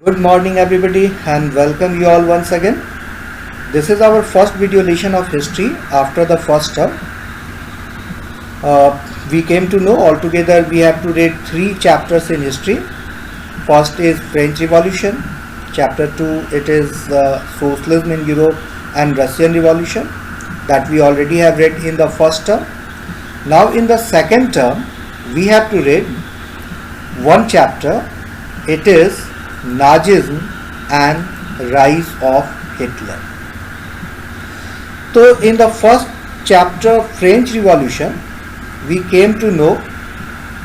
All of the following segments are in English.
Good morning everybody and welcome you all once again. This is our first video lesson of history after the first term. We came to know altogether we have to read 3 chapters in history. First is French Revolution. Chapter 2 it is Socialism in Europe and Russian Revolution that we already have read in the first term. Now in the second term we have to read one chapter. It is Nazism and rise of Hitler. So in the first chapter French Revolution we came to know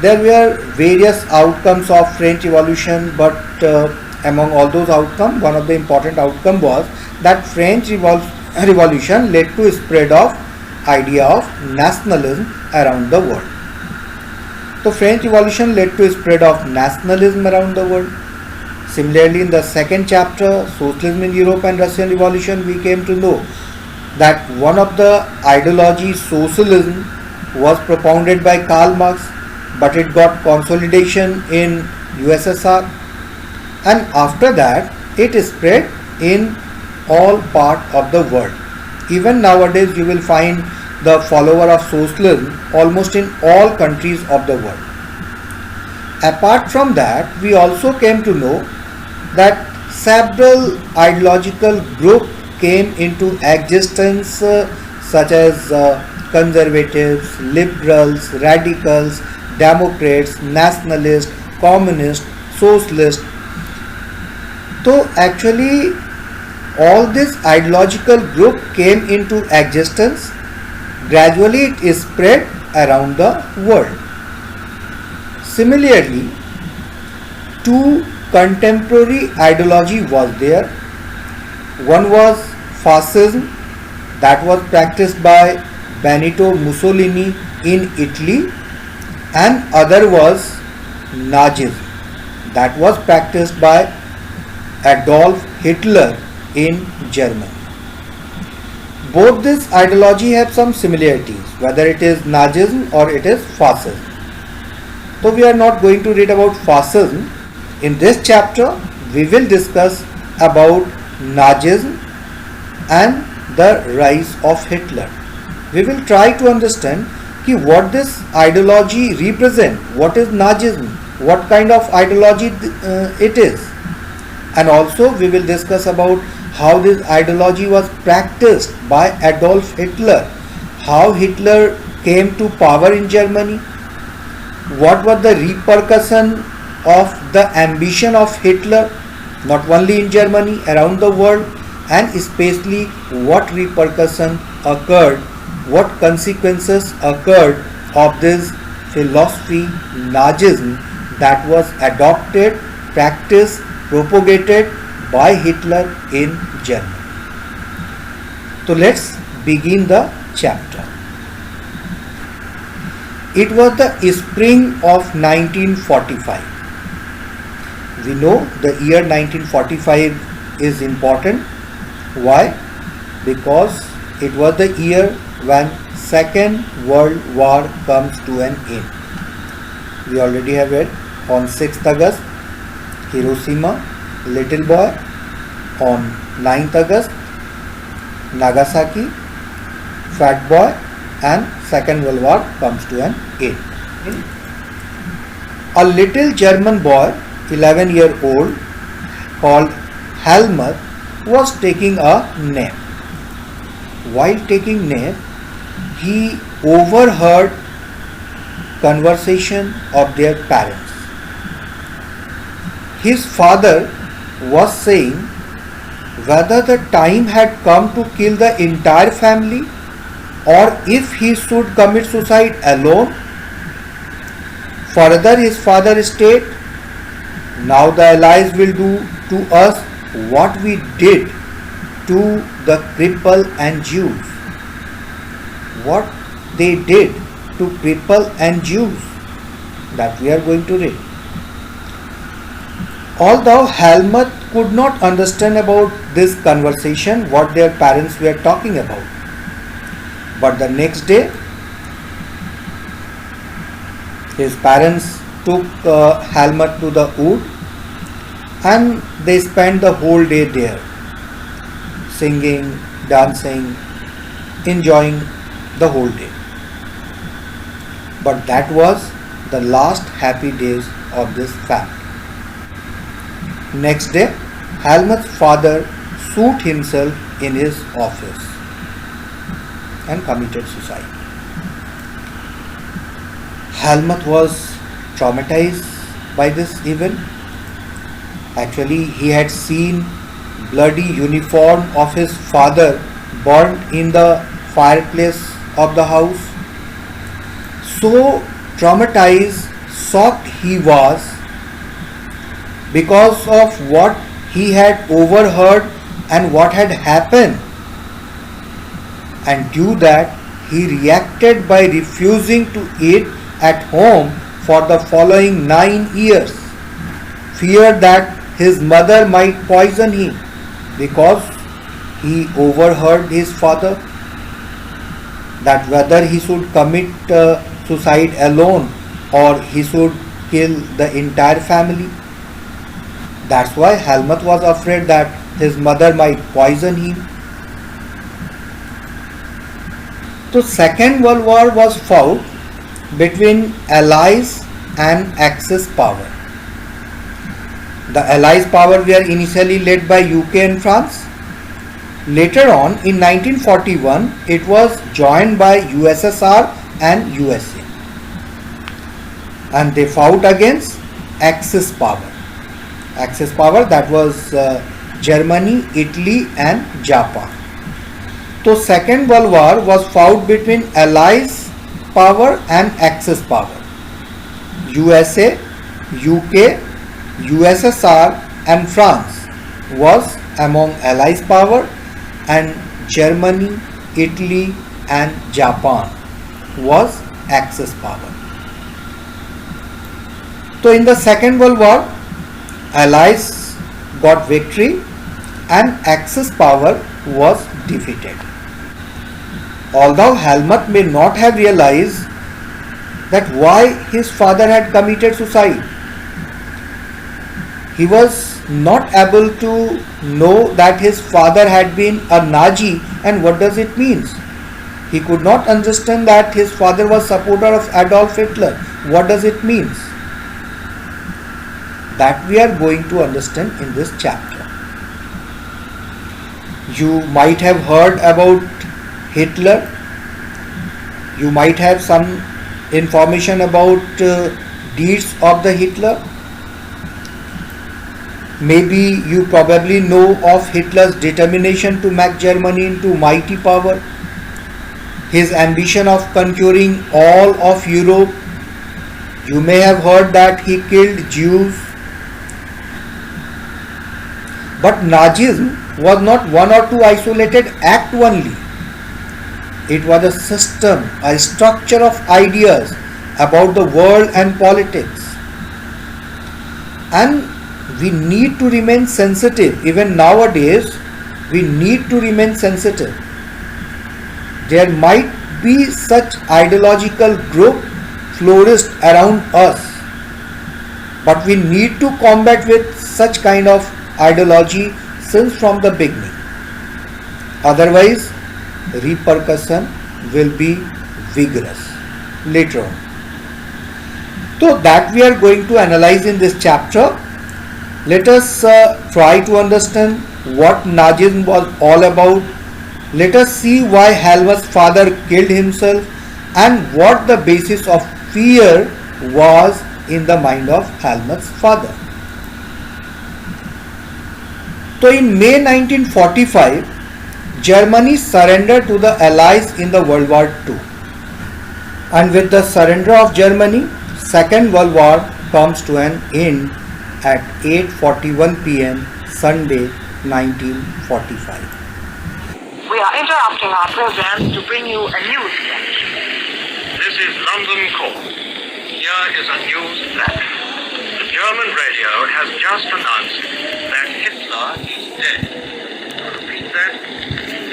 there were various outcomes of French Revolution, but among all those outcomes one of the important outcome was that French Revolution led to a spread of idea of nationalism around the world. So French Revolution led to a spread of nationalism around the world. Similarly, in the second chapter, Socialism in Europe and Russian Revolution, we came to know that one of the ideologies, socialism, was propounded by Karl Marx, but it got consolidation in USSR, and after that, it spread in all part of the world. Even nowadays, you will find the follower of socialism almost in all countries of the world. Apart from that, we also came to know that several ideological groups came into existence such as conservatives, liberals, radicals, democrats, nationalists, communists, socialists. So actually all this ideological group came into existence. Gradually it is spread around the world. Similarly, two contemporary ideology was there. One was fascism that was practiced by Benito Mussolini in Italy, and other was Nazism that was practiced by Adolf Hitler in Germany. Both this ideology have some similarities, whether it is Nazism or it is fascism. So we are not going to read about fascism. In this chapter, we will discuss about Nazism and the rise of Hitler. We will try to understand what this ideology represents, what is Nazism, what kind of ideology it is. And also we will discuss about how this ideology was practiced by Adolf Hitler, how Hitler came to power in Germany, what were the repercussions of the ambition of Hitler, not only in Germany, around the world, and especially what repercussions occurred, what consequences occurred of this philosophy Nazism that was adopted, practiced, propagated by Hitler in Germany. So let's begin the chapter. It was the spring of 1945. We know the year 1945 is important. Why? Because it was the year when Second World War comes to an end. We already have read on 6th August, Hiroshima, Little Boy. On 9th August, Nagasaki, Fat Boy, and Second World War comes to an end. A little German boy, 11-year-old, called Helmut, was taking a nap. While taking nap, he overheard conversation of their parents. His father was saying whether the time had come to kill the entire family or if he should commit suicide alone. Further, his father stated, "Now the Allies will do to us what we did to the cripple and Jews." What they did to cripple and Jews, that we are going to read. Although Helmut could not understand about this conversation, what their parents were talking about, but the next day his parents took Helmut to the wood and they spent the whole day there, singing, dancing, enjoying the whole day. But that was the last happy days of this family. Next day, Helmut's father shoot himself in his office and committed suicide. Helmut was traumatized by this event. Actually, he had seen bloody uniform of his father burned in the fireplace of the house. So traumatized, shocked he was because of what he had overheard and what had happened, and due that he reacted by refusing to eat at home for the following 9 years, feared that his mother might poison him because he overheard his father that whether he should commit suicide alone or he should kill the entire family. That's why Helmut was afraid that his mother might poison him. So Second World War was fought between Allies and Axis power. The Allies power were initially led by UK and France. Later on in 1941 it was joined by USSR and USA, and they fought against Axis power. Axis power, that was Germany, Italy and Japan. So Second World War was fought between Allies power and Axis power. USA, UK, USSR and France was among Allies power, and Germany, Italy and Japan was Axis power. So in the Second World War, Allies got victory and Axis power was defeated. Although Helmut may not have realized that why his father had committed suicide, he was not able to know that his father had been a Nazi and what does it mean. He could not understand that his father was supporter of Adolf Hitler. What does it mean? That we are going to understand in this chapter. You might have heard about Hitler. You might have some information about deeds of the Hitler. Maybe you probably know of Hitler's determination to make Germany into mighty power, his ambition of conquering all of Europe. You may have heard that he killed Jews. But Nazism was not one or two isolated acts only. It was a system, a structure of ideas about the world and politics. And we need to remain sensitive. Even nowadays, we need to remain sensitive. There might be such ideological group flourished around us, but we need to combat with such kind of ideology since from the beginning. Otherwise, repercussion will be vigorous later on. So that we are going to analyze in this chapter. Let us try to understand what Nazism was all about. Let us see why Helmut's father killed himself and what the basis of fear was in the mind of Helmut's father. So in May 1945, Germany surrendered to the Allies in the World War II. And with the surrender of Germany, Second World War comes to an end at 8:41 p.m. Sunday 1945. We are interrupting our programs to bring you a news flash. This is London Call. Here is a news flash. The German radio has just announced that Hitler is dead. To repeat that,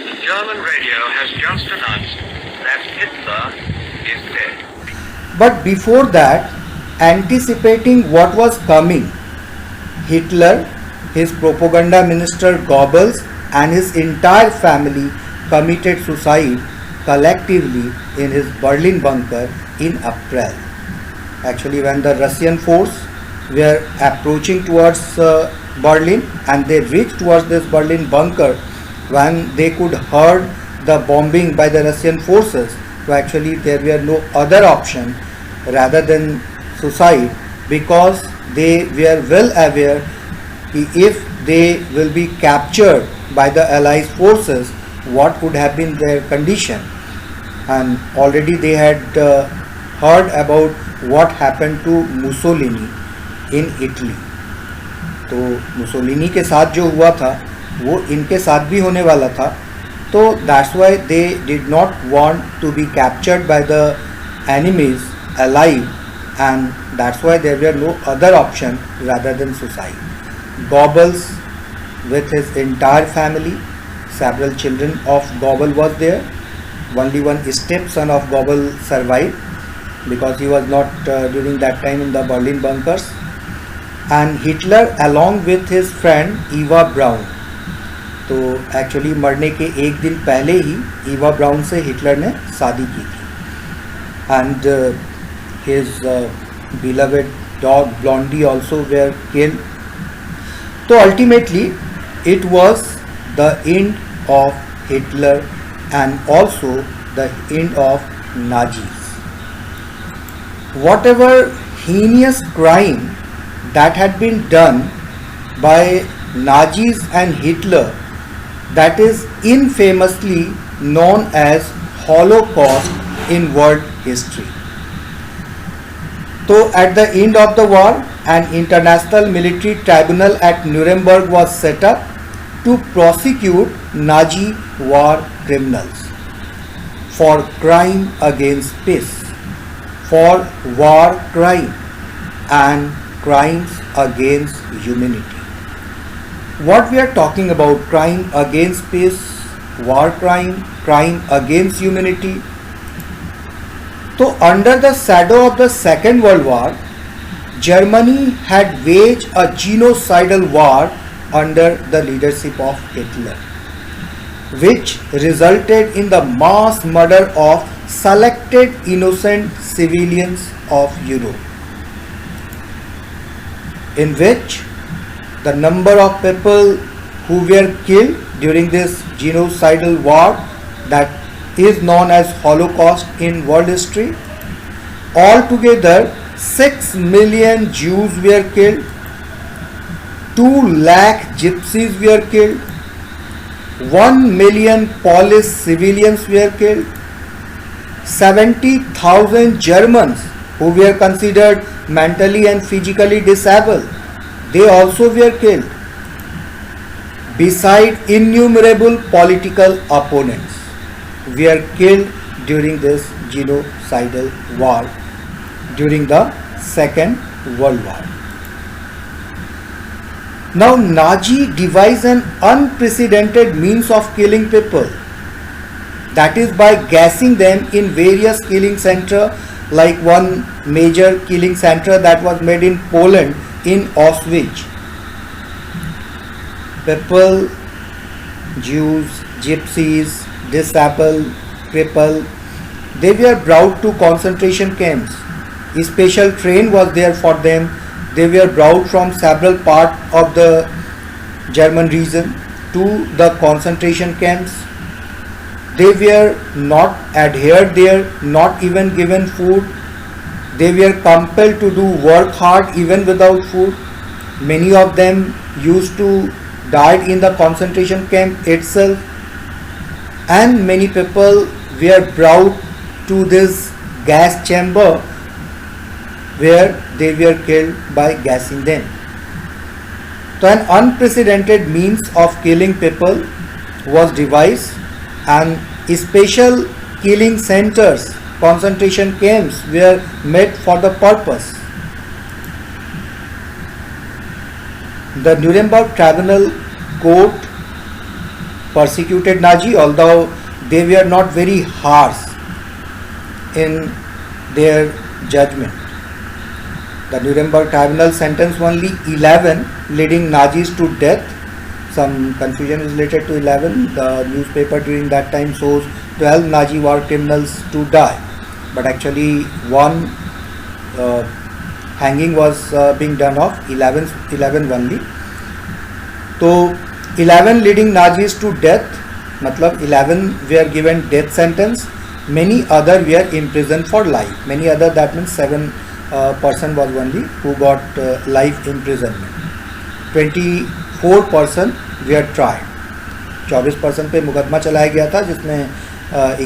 the German radio has just announced that Hitler is dead. But before that, anticipating what was coming, Hitler his propaganda minister Goebbels and his entire family committed suicide collectively in his Berlin bunker in April. Actually, when the Russian force were approaching towards Berlin and they reached towards this Berlin bunker, when they could heard the bombing by the Russian forces, so actually there were no other option rather than suicide, because they were well aware if they will be captured by the Allies forces, what would have been their condition. And already they had heard about what happened to Mussolini in Italy. तो Mussolini के साथ जो हुआ था वो इनके साथ भी होने वाला था. तो that's why they did not want to be captured by the enemies alive, and that's why there were no other option rather than suicide. Goebbels with his entire family, several children of Goebbels was there. Only one stepson of Goebbels survived because he was not during that time in the Berlin bunkers. And Hitler along with his friend Eva Braun. तो actually मरने के एक दिन पहले ही Eva Braun से Hitler ने शादी की थी. And his beloved dog Blondi also were killed. तो ultimately it was the end of Hitler and also the end of Nazis. Whatever heinous crime that had been done by Nazis and Hitler, that is infamously known as Holocaust in world history. So at the end of the war, an international military tribunal at Nuremberg was set up to prosecute Nazi war criminals for crime against peace, for war crime and crimes against humanity. What we are talking about, crime against peace, war crime, crime against humanity. So under the shadow of the Second World War, Germany had waged a genocidal war under the leadership of Hitler, which resulted in the mass murder of selected innocent civilians of Europe, in which the number of people who were killed during this genocidal war, that is known as Holocaust in world history. Altogether 6 million Jews were killed, 2 lakh gypsies were killed, 1 million Polish civilians were killed, 70,000 Germans who were considered mentally and physically disabled, they also were killed, beside innumerable political opponents were killed during this genocidal war during the Second World War. Now Nazi devised an unprecedented means of killing people, that is by gassing them in various killing centers, like one major killing center that was made in Poland in Auschwitz. People, Jews, gypsies, disabled, crippled, they were brought to concentration camps. A special train was there for them. They were brought from several parts of the German region to the concentration camps. They were not adhered there, not even given food. They were compelled to do work hard even without food. Many of them used to die in the concentration camp itself, and many people were brought to this gas chamber where they were killed by gassing them. So an unprecedented means of killing people was devised, and special killing centers, concentration camps were made for the purpose. The Nuremberg Tribunal court persecuted Nazi, although they were not very harsh in their judgment. The Nuremberg tribunal sentenced only 11 leading Nazis to death. Some confusion is related to 11. The newspaper during that time shows 12 Nazi war criminals to die, but actually one hanging was being done of 11 only. So 11 leading Nazis to death, matlab 11 were given death sentence. Many other were imprisoned for life. Many other, that means 7 person was only who got life imprisonment. 24% were tried. 24% पे मुकदमा चलाया गया था, जिसमें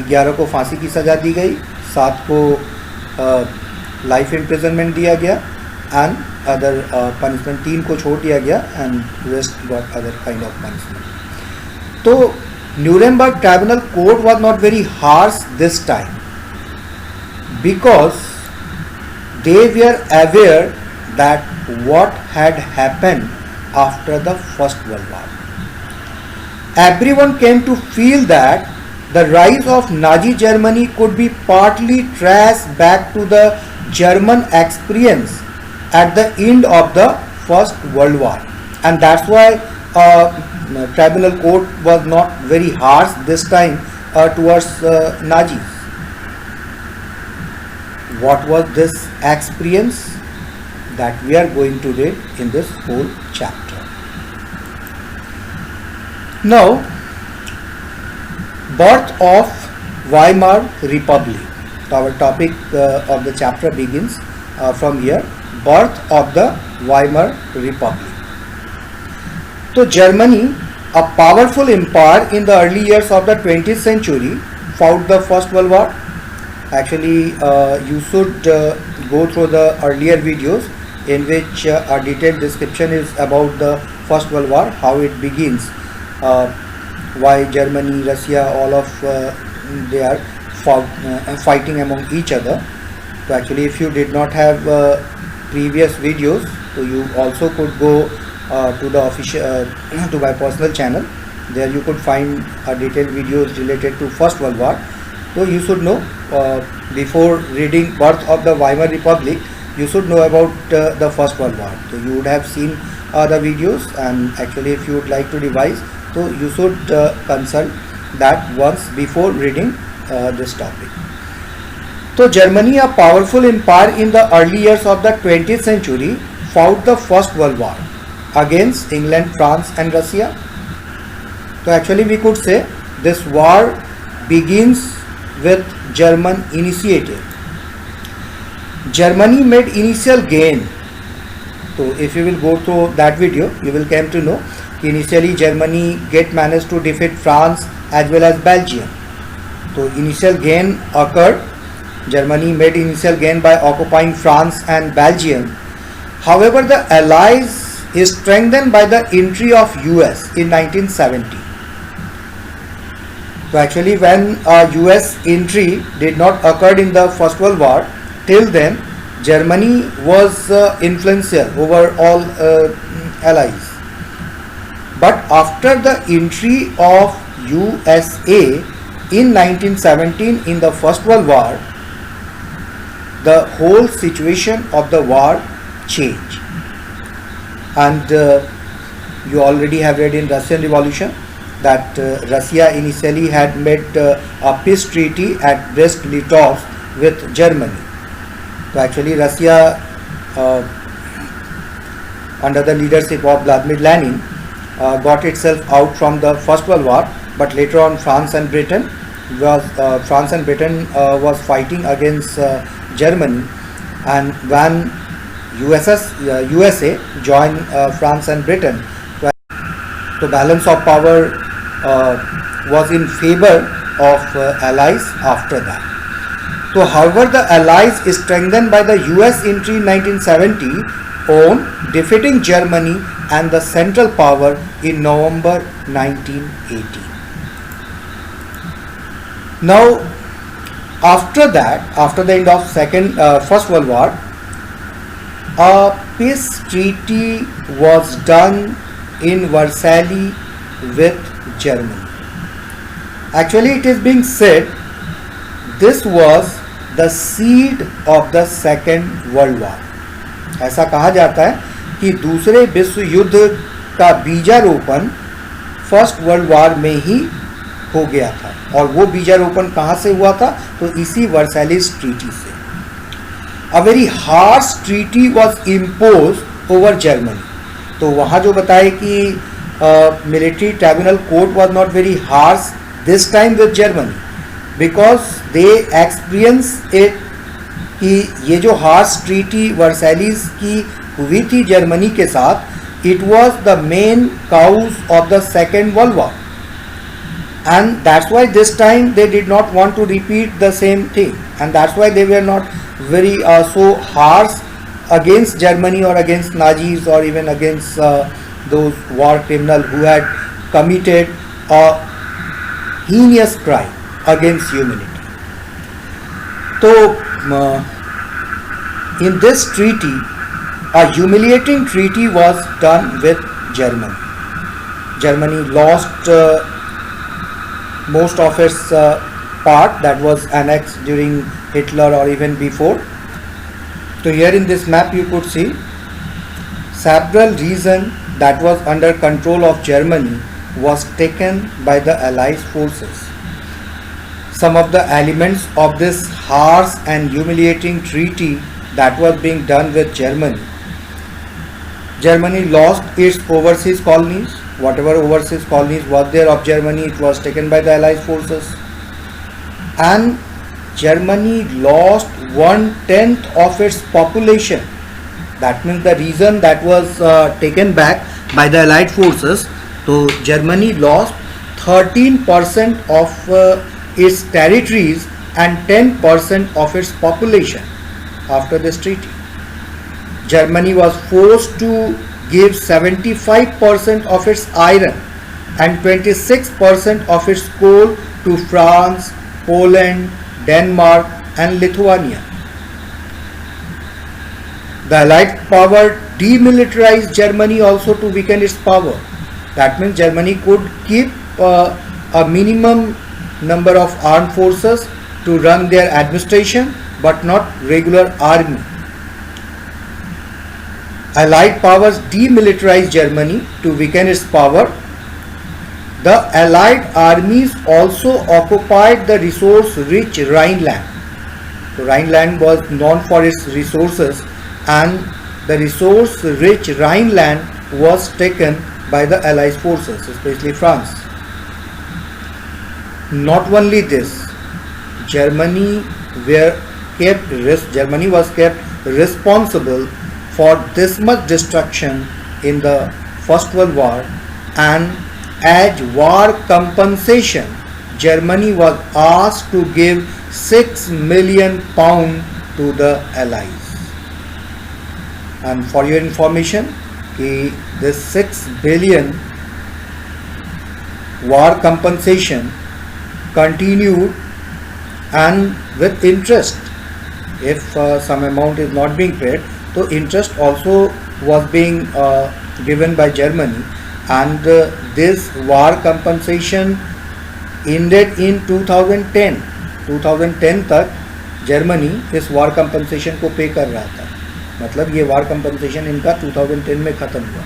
11 को फांसी की सज़ा दी गई, 7 को लाइफ इम्प्रिजनमेंट दिया गया एंड अदर पनिशमेंट, 3 को छोड़ दिया गया and rest got other kind of punishment. तो Nuremberg tribunal court was not very harsh this time because they were aware that what had happened after the First World War. Everyone came to feel that the rise of Nazi Germany could be partly traced back to the German experience at the end of the First World War, and that's why tribunal court was not very harsh this time towards Nazis. What was this experience? That we are going to read in this whole chapter. Now, birth of Weimar Republic. So our topic of the chapter begins from here. Birth of the Weimar Republic. So Germany, a powerful empire in the early years of the 20th century, fought the First World War. Actually, you should go through the earlier videos in which a detailed description is about the First World War, how it begins, why Germany, Russia, all of they are fighting among each other. So actually, if you did not have previous videos, so you also could go to the official to my personal channel. There you could find detailed videos related to First World War. So you should know, before reading Birth of the Weimar Republic, you should know about the First World War. So you would have seen the videos, and actually if you would like to revise, so you should consult that once before reading this topic. So Germany, a powerful empire in the early years of the 20th century, fought the First World War against England, France and Russia. So actually we could say this war begins with German initiative. Germany made initial gain. So if you will go through that video, you will come to know initially Germany managed to defeat France as well as Belgium. So initial gain occurred. Germany made initial gain by occupying France and Belgium. However, the Allies is strengthened by the entry of US in 1970. So actually when US entry did not occur in the First World War, till then Germany was influential over all allies. But after the entry of USA in 1917 in the First World War, the whole situation of the war changed. And you already have read in Russian Revolution that Russia initially had made a peace treaty at Brest-Litovsk with Germany. So actually Russia, under the leadership of Vladimir Lenin, got itself out from the First World War, but later on France and Britain was fighting against Germany, and when USA joined France and Britain, so balance of power was in favor of allies after that. So however, the allies is strengthened by the US entry in 1970 on defeating Germany and the Central Power in November 1918. Now after that, after the end of First World War, a peace treaty was done in Versailles with Germany. Actually, it is being said this was the seed of the Second World War. ऐसा कहा जाता है कि दूसरे विश्व युद्ध का बीजारोपण फर्स्ट वर्ल्ड वॉर में ही हो गया था, और वो बीजारोपण कहाँ से हुआ था? तो इसी वर्सैलिस ट्रीटी से। A very harsh treaty was impose over Germany. तो वहाँ जो बताए कि military tribunal court was not very harsh this time with Germany, because they experience it कि ये जो हार्श ट्रीटी वर्सैलिस की हुई थी जर्मनी के साथ, it was the main cause of the Second World War, and that's why this time they did not want to repeat the same thing, and that's why they were not very so harsh against Germany or against Nazis or even against those war criminals who had committed a heinous crime against humanity. So in this treaty, a humiliating treaty was done with Germany. Germany lost most of its part that was annexed during Hitler or even before. So here in this map you could see several regions that was under control of Germany was taken by the Allied forces. Some of the elements of this harsh and humiliating treaty that was being done with Germany. Germany lost its overseas colonies. Whatever overseas colonies was there of Germany, it was taken by the Allied forces. And Germany lost 1/10 of its population. That means the region that was taken back by the Allied forces. So Germany lost 13% of its territories and 10% of its population after this treaty. Germany was forced to give 75% of its iron and 26% of its coal to France, Poland, Denmark and Lithuania. The Allied power demilitarized Germany also to weaken its power. That means Germany could keep a minimum number of armed forces to run their administration, but not regular army. Allied powers demilitarized Germany to weaken its power. The Allied armies also occupied the resource-rich Rhineland. So Rhineland was known for its resources, and the resource-rich Rhineland was taken by the Allied forces, especially France. Not only this, Germany was kept responsible for this much destruction in the First World War, and as war compensation, Germany was asked to give £6 million to the Allies. And for your information, this 6 billion war compensation continued, and with interest. If some amount is not being paid, so interest also was being given by Germany, and this war compensation ended in 2010. 2010 तक Germany इस वार compensation को पे कर रहा था, मतलब ये वार compensation इनका 2010 में ख़त्म हुआ.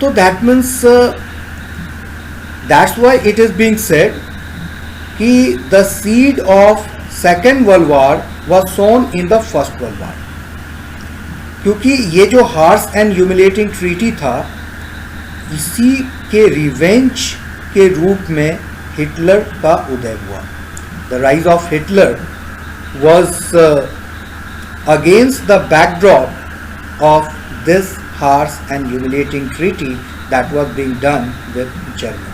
तो that means that's why it is being said कि the seed of second world war was sown in the first world war, क्योंकि ये जो हार्श एंड ह्यूमिलेटिंग ट्रीटी था, इसी के रिवेंज के रूप में हिटलर का उदय हुआ. The rise of Hitler was against the backdrop of this harsh and humiliating treaty that was being done with Germany.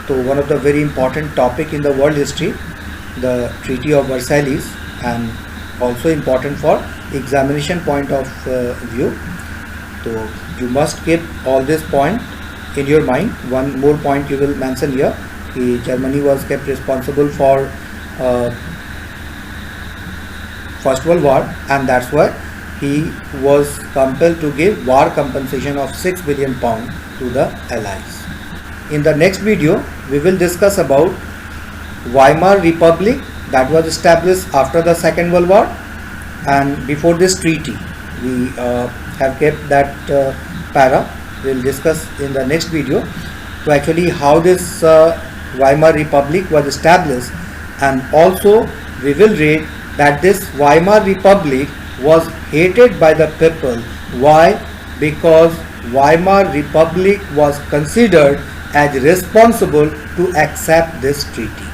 So one of the very important topic in the world history, the Treaty of Versailles, and also important for examination point of view. So you must keep all this point in your mind. One more point you will mention here, Germany was kept responsible for First World War, and that's why he was compelled to give war compensation of £6 billion to the Allies. In the next video, we will discuss about Weimar Republic that was established after the Second World War, and before this treaty, We have kept that para. We'll discuss in the next video. So actually how this Weimar Republic was established, and also we will read that this Weimar Republic was hated by the people. Why? Because Weimar Republic was considered as responsible to accept this treaty.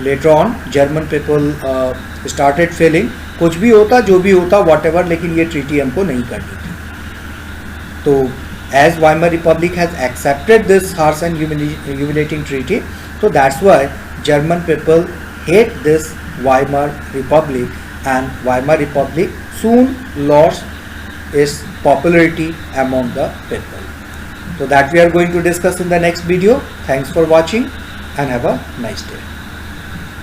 Later on German people started feeling कुछ भी होता जो भी होता whatever, लेकिन ये treaty हमको नहीं करनी थी. तो as Weimar Republic has accepted this harsh and humiliating treaty, so that's why German people hate this Weimar Republic, and Weimar Republic soon lost its popularity among the people. So that we are going to discuss in the next video. Thanks for watching and have a nice day.